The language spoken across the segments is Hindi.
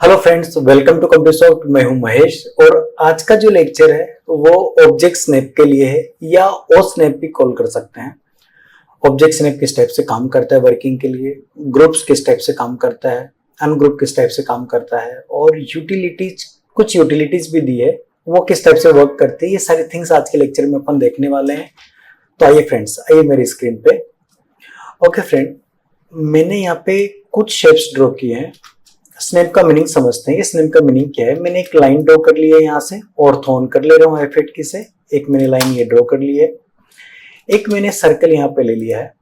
Hello friends, welcome to Computersoft. मैं हूं महेश और आज का जो लेक्चर है वो ऑब्जेक्ट स्नैप के लिए है या ओ स्नैप भी कॉल कर सकते हैं। ऑब्जेक्ट स्नैप किस टाइप से काम करता है वर्किंग के लिए, ग्रुप्स किस टाइप से काम करता है, अनग्रुप किस टाइप से काम करता है और यूटिलिटीज, कुछ यूटिलिटीज भी दी है वो किस टाइप से वर्क करती है। ये सारी थिंग्स आज के लेक्चर में अपन देखने वाले हैं। तो आइए फ्रेंड्स, आइए मेरी स्क्रीन पे। ओके फ्रेंड, मैंने यहाँ पे कुछ शेप्स ड्रॉ किए हैं। स्नैप का मीनिंग समझते हैं। स्नैप का मीनिंग क्या है। मैंने एक लाइन ड्रॉ कर ली है, यहाँ से ऑर्थोन कर ले रहा हूँ F8 की से। एक मैंने लाइन ये ड्रॉ कर ली है, एक मैंने सर्कल यहाँ पे ले लिया है।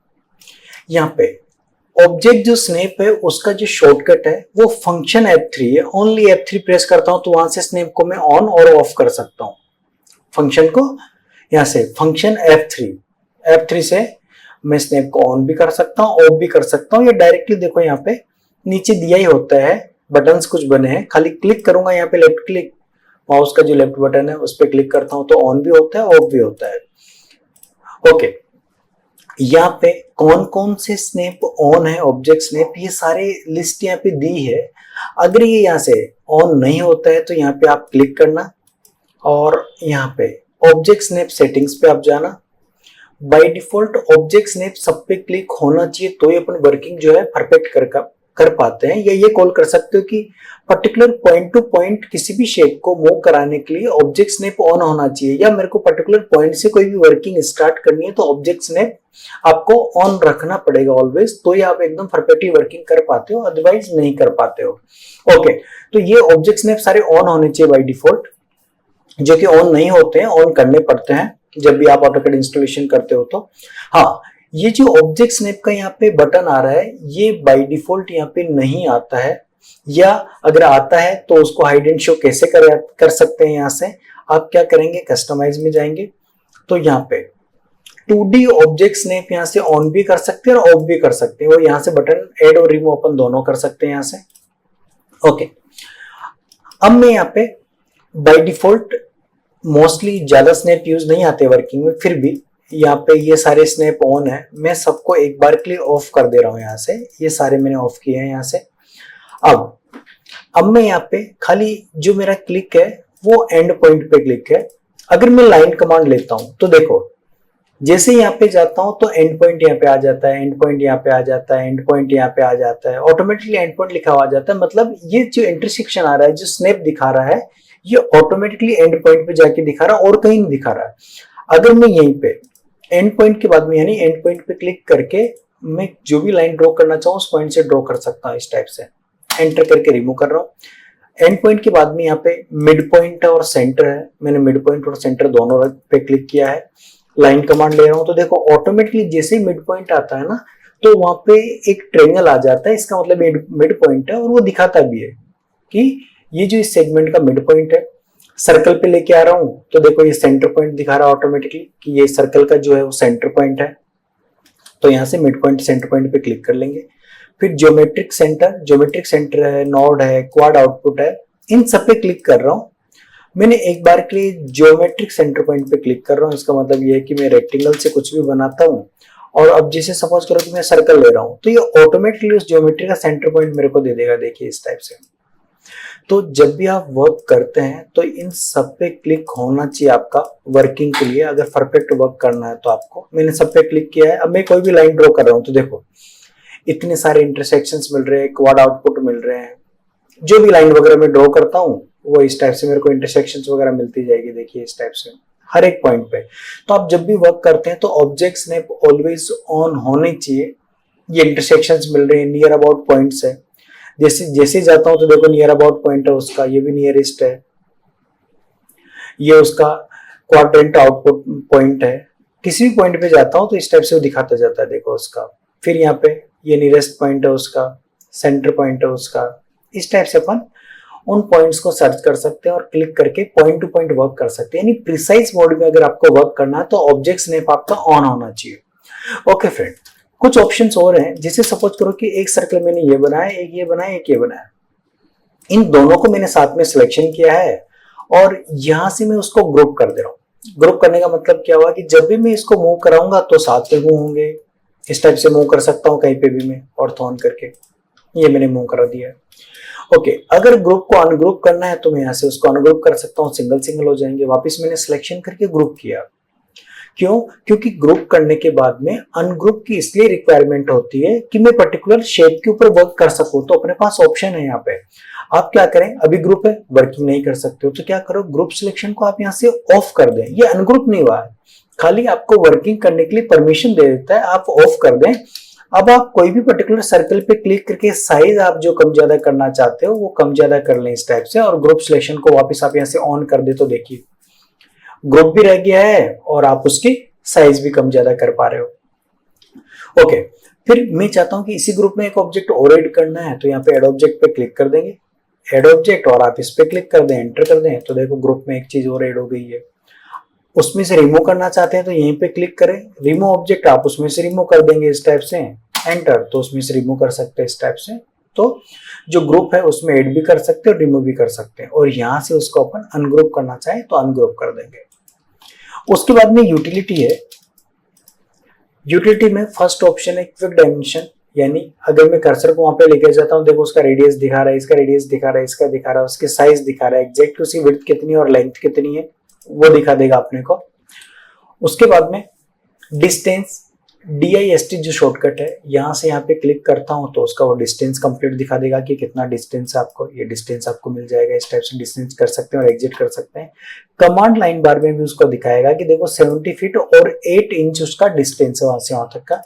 यहाँ पे ऑब्जेक्ट जो स्नैप है उसका जो शॉर्टकट है वो फंक्शन F3 है। ओनली F3 प्रेस करता हूँ तो वहां से स्नैप को मैं ऑन और ऑफ कर सकता हूँ। फंक्शन को यहाँ से फंक्शन F3 से मैं स्नैप को ऑन भी कर सकता हूँ, ऑफ भी कर सकता हूँ। ये डायरेक्टली देखो यहाँ पे नीचे दिया ही होता है, बटन्स कुछ बने हैं। खाली क्लिक करूंगा यहाँ पे, लेफ्ट क्लिक, माउस का जो लेफ्ट बटन है उस पर क्लिक करता हूं तो ऑन भी होता है, ऑफ भी होता है। ओके, यहाँ पे कौन कौन से स्नैप ऑन है, ऑब्जेक्ट स्नैप, ये सारे लिस्ट यहाँ पे दी है। अगर ये यहाँ से ऑन नहीं होता है तो यहाँ पे आप क्लिक करना और यहाँ पे ऑब्जेक्ट स्नैप सेटिंग्स पे आप जाना। बाय डिफॉल्ट ऑब्जेक्ट स्नैप सब पे क्लिक होना चाहिए तो ये अपन वर्किंग जो है परफेक्ट कर पाते हैं। या ये कॉल कर सकते हो कि पर्टिकुलर पॉइंट टू पॉइंट किसी भी शेप को मूव कराने के लिए ऑब्जेक्ट स्नैप ऑन होना चाहिए, या मेरे को पर्टिकुलर पॉइंट से कोई भी वर्किंग स्टार्ट करनी है तो ऑब्जेक्ट स्नैप आपको ऑन रखना पड़ेगा ऑलवेज, तो ये आप एकदम परफेक्टली वर्किंग कर पाते हो, अदरवाइज नहीं कर पाते हो। ओके, तो ये ऑब्जेक्ट स्नैप सारे ऑन होने चाहिए बाय डिफॉल्ट, जो कि ऑन नहीं होते हैं, ऑन करने पड़ते हैं जब भी आप ऑटोकैड इंस्टॉलेशन करते हो तो। हाँ, ये जो ऑब्जेक्ट स्नैप का यहाँ पे बटन आ रहा है ये बाय डिफॉल्ट यहाँ पे नहीं आता है, या अगर आता है तो उसको हाइड एंड शो कैसे कर सकते हैं। यहाँ से आप क्या करेंगे, कस्टमाइज में जाएंगे तो यहाँ पे 2D ऑब्जेक्ट स्नैप यहाँ से ऑन भी कर सकते हैं और ऑफ भी कर सकते हैं। और यहाँ से बटन ऐड और रिमूव अपन दोनों कर सकते हैं यहाँ से। ओके, अब मैं यहाँ पे बाय डिफॉल्ट मोस्टली ज्यादा स्नैप यूज नहीं आते वर्किंग में, फिर भी यहाँ पे ये सारे स्नैप ऑन है। मैं सबको एक बार के लिए ऑफ कर दे रहा हूँ यहाँ से। ये सारे मैंने ऑफ किए हैं यहाँ से। अब मैं यहाँ पे खाली जो मेरा क्लिक है वो एंड पॉइंट पे क्लिक है। अगर मैं लाइन कमांड लेता हूं तो देखो, जैसे यहाँ पे जाता हूं तो एंड पॉइंट यहाँ पे आ जाता है, एंड पॉइंट यहाँ पे आ जाता है, एंड पॉइंट यहाँ पे आ जाता है, ऑटोमेटिकली एंड पॉइंट लिखा हुआ आ जाता है। मतलब ये जो इंटरसेक्शन आ रहा है, जो स्नैप दिखा रहा है, ये ऑटोमेटिकली एंड पॉइंट पे जाके दिखा रहा है और कहीं नहीं दिखा रहा है। अगर मैं यहीं पे एंड पॉइंट के बाद में यानी एंड पॉइंट पे क्लिक करके मैं जो भी लाइन ड्रॉ करना चाहूँ उस पॉइंट से ड्रॉ कर सकता हूँ। इस टाइप से एंटर करके रिमूव कर रहा हूँ। एंड पॉइंट के बाद में यहाँ पे मिड पॉइंट और सेंटर है, मैंने मिड पॉइंट और सेंटर दोनों पे क्लिक किया है। लाइन कमांड ले रहा हूँ तो देखो ऑटोमेटिकली जैसे ही मिड पॉइंट आता है ना तो वहां पे एक ट्रायंगल आ जाता है। इसका मतलब मिड पॉइंट है और वो दिखाता भी है कि ये जो इस सेगमेंट का मिड पॉइंट है। सर्कल पे लेके आ रहा हूं तो देखो ये सेंटर पॉइंट दिखा रहा है ऑटोमेटिकली कि ये सर्कल का जो है वो सेंटर पॉइंट है। तो यहाँ से मिड पॉइंट सेंटर पॉइंट पे क्लिक कर लेंगे। फिर ज्योमेट्रिक सेंटर है, नोड है, क्वाड आउटपुट है, इन सब पे क्लिक कर रहा हूँ। मैंने एक बार के लिए ज्योमेट्रिक सेंटर पॉइंट पे क्लिक कर रहा हूँ। इसका मतलब ये है कि मैं रेक्टेंगल से कुछ भी बनाता हूँ और अब जैसे सपोज करो कि मैं सर्कल ले रहा हूँ तो ये ऑटोमेटिकली उस ज्योमेट्री का सेंटर पॉइंट मेरे को दे देगा। देखिए इस टाइप से। तो जब भी आप वर्क करते हैं तो इन सब पे क्लिक होना चाहिए आपका वर्किंग के लिए, अगर परफेक्ट वर्क करना है तो आपको। मैंने सब पे क्लिक किया है। अब मैं कोई भी लाइन ड्रॉ कर रहा हूँ तो देखो इतने सारे इंटरसेक्शंस मिल रहे हैं, क्वाड आउटपुट मिल रहे हैं। जो भी लाइन वगैरह मैं ड्रॉ करता हूँ वो इस टाइप से मेरे को इंटरसेक्शंस वगैरह मिलती जाएगी। देखिए इस टाइप से हर एक पॉइंट पे। तो आप जब भी वर्क करते हैं तो ऑब्जेक्ट स्नैप ऑलवेज ऑन होने चाहिए। ये इंटरसेक्शंस मिल रहे हैं, नियर अबाउट पॉइंट्स है। जैसे जाता हूं तो देखो नियर अबाउट पॉइंट है उसका, ये भी नियरेस्ट है, ये उसका क्वाड्रेंट आउटपुट पॉइंट है। किसी भी पॉइंट पे जाता हूं तो इस टाइप से वो दिखाता जाता है देखो उसका। फिर यहाँ पे ये नियरेस्ट पॉइंट है उसका, सेंटर पॉइंट है उसका। इस टाइप से अपन उन पॉइंट्स को सर्च कर सकते हैं और क्लिक करके पॉइंट टू पॉइंट वर्क कर सकते हैं। यानी प्रिसाइज मोड में अगर आपको वर्क करना है तो ऑब्जेक्ट स्नैप आपका ऑन होना चाहिए। ओके फ्रेंड, कुछ ऑप्शंस और हैं। जैसे सपोज करो कि एक सर्कल मैंने ये बनाया, एक ये बनाया, एक ये बनाया। इन दोनों को मैंने साथ में सिलेक्शन किया है और यहां से मैं उसको ग्रुप कर दे रहा हूँ। ग्रुप करने का मतलब क्या हुआ कि जब भी मैं इसको मूव कराऊंगा तो साथ में मूव होंगे। इस टाइप से मूव कर सकता हूँ कहीं पे भी मैं ऑर्थो ऑन करके। ये मैंने मूव करा दिया है। ओके, अगर ग्रुप को अनग्रुप करना है तो मैं यहाँ से उसको अनग्रुप कर सकता हूँ, सिंगल सिंगल हो जाएंगे। वापस मैंने सिलेक्शन करके ग्रुप किया, क्यों? क्योंकि ग्रुप करने के बाद में अनग्रुप की इसलिए रिक्वायरमेंट होती है कि मैं पर्टिकुलर शेप के ऊपर वर्क कर सकूं। तो अपने पास ऑप्शन है यहाँ पे, आप क्या करें, अभी ग्रुप है, वर्किंग नहीं कर सकते हो तो क्या करो, ग्रुप सिलेक्शन को आप यहाँ से ऑफ कर दें। ये अनग्रुप नहीं हुआ है, खाली आपको वर्किंग करने के लिए परमिशन दे देता है, आप ऑफ कर दें। अब आप कोई भी पर्टिकुलर सर्कल पे क्लिक करके साइज आप जो कम ज्यादा करना चाहते हो वो कम ज्यादा कर लें इस टाइप से, और ग्रुप सिलेक्शन को वापस आप यहाँ से ऑन कर दे तो देखिए ग्रुप भी रह गया है और आप उसकी साइज भी कम ज्यादा कर पा रहे हो। ओके, फिर मैं चाहता हूं कि इसी ग्रुप में एक ऑब्जेक्ट और ऐड करना है, तो यहाँ पे ऐड ऑब्जेक्ट पे क्लिक कर देंगे, ऐड ऑब्जेक्ट, और आप इस पे क्लिक कर दें, एंटर कर दें, तो देखो ग्रुप में एक चीज और ऐड हो गई है। उसमें से रिमूव करना चाहते हैं तो यहीं पे क्लिक करें, रिमूव ऑब्जेक्ट, आप उसमें से रिमूव कर देंगे इस टाइप से, एंटर, तो उसमें से रिमूव कर सकते हैं इस टाइप से। तो जो ग्रुप है उसमें ऐड भी कर सकते हैं और रिमूव भी कर सकते हैं, और यहाँ से उसको अपन अनग्रुप करना चाहें तो अनग्रुप कर देंगे। उसके बाद में यूटिलिटी है, यूटिलिटी में फर्स्ट ऑप्शन है क्विक डायमेंशन, यानी अगर मैं कर्सर को वहां पे लेके जाता हूँ, देखो उसका रेडियस दिखा रहा है, इसका रेडियस दिखा रहा है, इसका दिखा रहा है, उसके साइज दिखा रहा है, एग्जैक्ट उसकी विड्थ कितनी है और लेंथ कितनी है वो दिखा देगा अपने को। उसके बाद में डिस्टेंस, DIST जो शॉर्टकट है, यहाँ से यहाँ पे क्लिक करता हूँ तो उसका वो डिस्टेंस कंप्लीट दिखा देगा कि कितना डिस्टेंस है आपको, ये डिस्टेंस आपको मिल जाएगा। इस टाइप से डिस्टेंस कर सकते हैं और एग्जिट कर सकते हैं। कमांड लाइन बार में भी उसको दिखाएगा कि देखो 70 फीट और 8 इंच उसका डिस्टेंस है वहां से वहां तक का।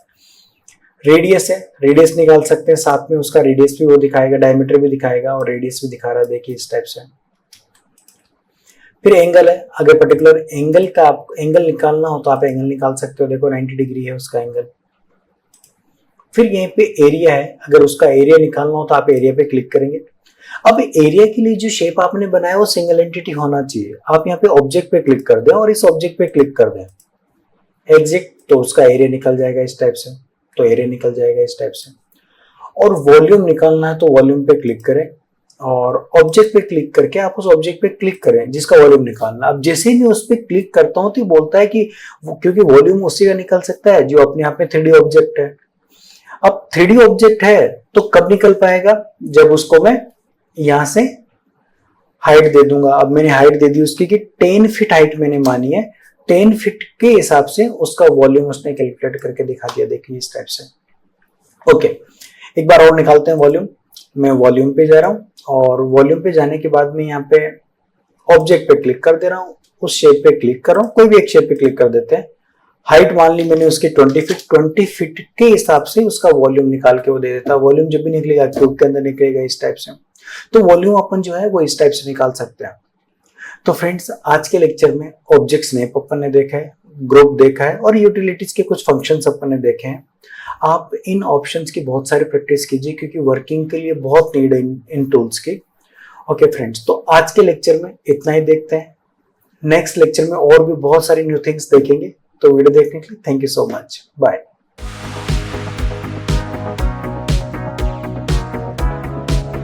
रेडियस है, रेडियस निकाल सकते हैं, साथ में उसका रेडियस भी वो दिखाएगा, डायमीटर भी दिखाएगा और रेडियस भी दिखा रहा है, देखिए इस टाइप से। फिर एंगल है, अगर पर्टिकुलर एंगल का आप एंगल निकालना हो तो आप एंगल निकाल सकते हो, देखो 90 डिग्री है उसका एंगल। फिर यहीं पे एरिया है, अगर उसका एरिया निकालना हो तो आप एरिया पे क्लिक करेंगे। अब एरिया के लिए जो शेप आपने बनाया वो सिंगल एंटिटी होना चाहिए, आप यहाँ पे ऑब्जेक्ट पे क्लिक कर दें और इस ऑब्जेक्ट पे क्लिक कर दें, एग्जिट, तो उसका एरिया निकल जाएगा इस टाइप से, तो एरिया निकल जाएगा इस टाइप से। और वॉल्यूम निकालना है तो वॉल्यूम पे क्लिक करें और ऑब्जेक्ट पे क्लिक करके आप उस ऑब्जेक्ट पे क्लिक करें जिसका वॉल्यूम निकालना। अब जैसे ही मैं उस पे क्लिक करता हूं तो बोलता है कि क्योंकि वॉल्यूम उसी का निकल सकता है जो अपने आप में 3D ऑब्जेक्ट है। अब 3D ऑब्जेक्ट है तो कब निकल पाएगा, जब उसको मैं यहां से हाइट दे दूंगा। अब मैंने हाइट दे दी उसकी कि 10 फीट हाइट मैंने मानी है, 10 फीट के हिसाब से उसका वॉल्यूम उसने कैलकुलेट करके दिखा दिया, देखिए इस टाइप से। ओके, एक बार और निकालते हैं वॉल्यूम। मैं वॉल्यूम पे जा रहा हूं और वॉल्यूम पे जाने के बाद में यहाँ पे ऑब्जेक्ट पे क्लिक कर दे रहा हूँ, उस शेप पे क्लिक कर रहा हूँ, कोई भी एक शेप पे क्लिक कर देते हैं। हाइट मान ली मैंने उसकी 20 फीट के हिसाब से उसका वॉल्यूम निकाल के वो दे देता है। वॉल्यूम जब भी निकलेगा क्यूब के अंदर निकलेगा इस टाइप से, तो वॉल्यूम अपन जो है वो इस टाइप से निकाल सकते हैं। तो फ्रेंड्स, आज के लेक्चर में ऑब्जेक्ट स्नैप अपन ने देखा है, ग्रुप देखा है और यूटिलिटीज के कुछ फंक्शंस अपन ने देखे हैं। आप इन ऑप्शंस की बहुत सारी प्रैक्टिस कीजिए क्योंकि वर्किंग के लिए बहुत नीड है इन टूल्स की। ओके फ्रेंड्स, तो आज के लेक्चर में इतना ही देखते हैं। नेक्स्ट लेक्चर में और भी बहुत सारी न्यू थिंग्स देखेंगे। तो वीडियो देखने के लिए thank you so much, bye.